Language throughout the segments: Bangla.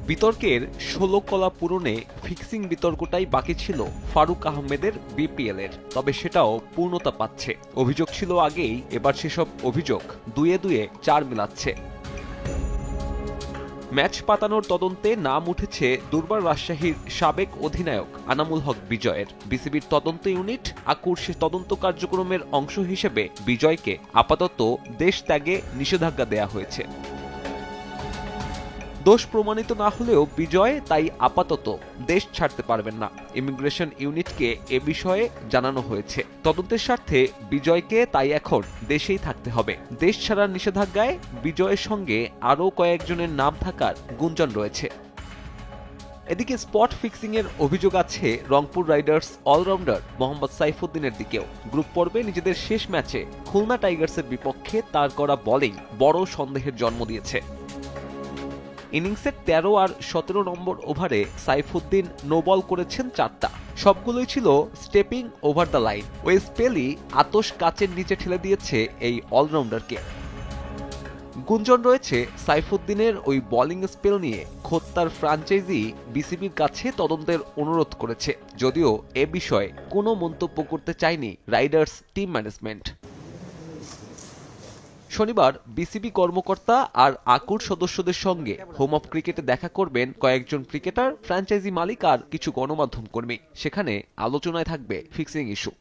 বিতর্কের ১৬ কলা পূরণে ফিক্সিং বিতর্কটাই বাকি ছিল ফারুক আহমেদের বিপিএলের, তবে সেটাও পূর্ণতা পাচ্ছে। অভিযোগ ছিল আগেই, এবার সেসব অভিযোগ দুয়ে দুয়ে চার মিলাচ্ছে। ম্যাচ পাতানোর তদন্তে নাম উঠেছে দুর্বার রাজশাহীর সাবেক অধিনায়ক আনামুল হক বিজয়ের। বিসিবির তদন্ত ইউনিট আকুর সে তদন্ত কার্যক্রমের অংশ হিসেবে বিজয়কে আপাতত দেশ ত্যাগে নিষেধাজ্ঞা দেয়া হয়েছে। দোষ প্রমাণিত না হলেও বিজয় তাই আপাতত দেশ ছাড়তে পারবেন না। ইমিগ্রেশন ইউনিটকে এ বিষয়ে জানানো হয়েছে। তদন্তের স্বার্থে বিজয়কে তাই এখন দেশেই থাকতে হবে। দেশ ছাড়ার নিষেধাজ্ঞায় বিজয়ের সঙ্গে আরও কয়েকজনের নাম থাকার গুঞ্জন রয়েছে। এদিকে স্পট ফিক্সিং এর অভিযোগ আছে রংপুর রাইডার্স অলরাউন্ডার মোহাম্মদ সাইফুদ্দিনের দিকেও। গ্রুপ পর্বে নিজেদের শেষ ম্যাচে খুলনা টাইগার্সের বিপক্ষে তার করা বোলিং বড় সন্দেহের জন্ম দিয়েছে। ইনিংসের ১৩ আর ১৭ নম্বর ওভারে সাইফুদ্দিন নো বল করেছেন ৪টা, সবগুলোই ছিল স্টেপিং ওভার দ্য লাইন। ওই স্পেলই আতশ কাচের নিচে ঠেলে দিয়েছে এই অলরাউন্ডারকে। গুঞ্জন রয়েছে সাইফুদ্দিনের ওই বোলিং স্পেল নিয়ে খোদ তার ফ্র্যাঞ্চাইজি বিসিবির কাছে তদন্তের অনুরোধ করেছে, যদিও এ বিষয়ে কোনো মন্তব্য করতে চায়নি রাইডার্স টিম ম্যানেজমেন্ট। শনিবার বিসিবি কর্মকর্তা আর আকুর সদস্যদের সঙ্গে হোম অফ ক্রিকেটে দেখা করবেন কয়েকজন ক্রিকেটার, ফ্র্যাঞ্চাইজি মালিক আর কিছু গণমাধ্যম কর্মী। সেখানে আলোচনায় থাকবে ফিক্সিং ইস্যু।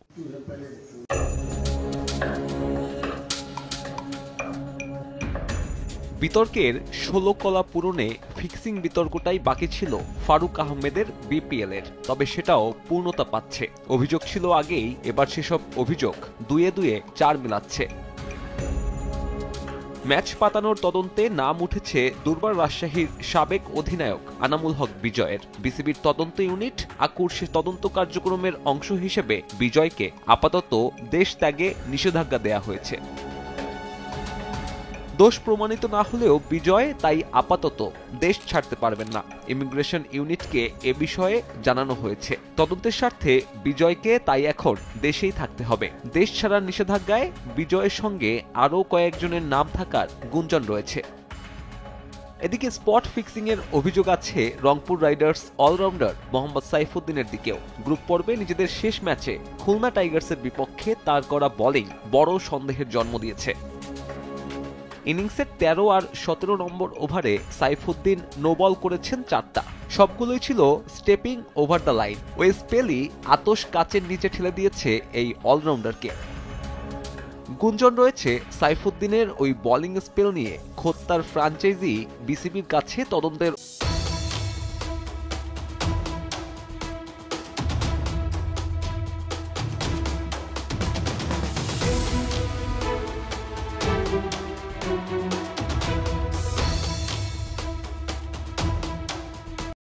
বিতর্কের ১৬ কলা পূরণে ফিক্সিং বিতর্কটাই বাকি ছিল ফারুক আহমেদের বিপিএলের, তবে সেটাও পূর্ণতা পাচ্ছে। অভিযোগ ছিল আগেই, এবার সেসব অভিযোগ দুয়ে দুয়ে চার মিলাচ্ছে। ম্যাচ পাতানোর তদন্তে নাম উঠেছে দুর্বার রাজশাহীর সাবেক অধিনায়ক আনামুল হক বিজয়ের। বিসিবির তদন্ত ইউনিট আকুর সে তদন্ত কার্যক্রমের অংশ হিসেবে বিজয়কে আপাতত দেশ ত্যাগে নিষেধাজ্ঞা দেয়া হয়েছে। দোষ প্রমাণিত না হলেও বিজয় তাই আপাতত দেশ ছাড়তে পারবেন না। ইমিগ্রেশন ইউনিটকে এ বিষয়ে জানানো হয়েছে। তদন্তের স্বার্থে বিজয়কে তাই এখন দেশেই থাকতে হবে। দেশ ছাড়ার নিষেধাজ্ঞায় বিজয়ের সঙ্গে আরও কয়েকজনের নাম থাকার গুঞ্জন রয়েছে। এদিকে স্পট ফিক্সিং এর অভিযোগ আছে রংপুর রাইডার্স অলরাউন্ডার মোহাম্মদ সাইফুদ্দিনের দিকেও। গ্রুপ পর্বে নিজেদের শেষ ম্যাচে খুলনা টাইগার্সের বিপক্ষে তার করা বোলিং বড় সন্দেহের জন্ম দিয়েছে। ইনিংসের ১৩ আর ১৭ নম্বর ওভারে সাইফুদ্দিন নো বল করেছেন ৪টা, সবগুলোই ছিল স্টেপিং ওভার দ্য লাইন। ওই স্পেলই আতশ কাচের নিচে ঠেলে দিয়েছে এই অলরাউন্ডারকে। গুঞ্জন রয়েছে সাইফুদ্দিনের ওই বোলিং স্পেল নিয়ে খোদ তার ফ্র্যাঞ্চাইজি বিসিবির কাছে তদন্তের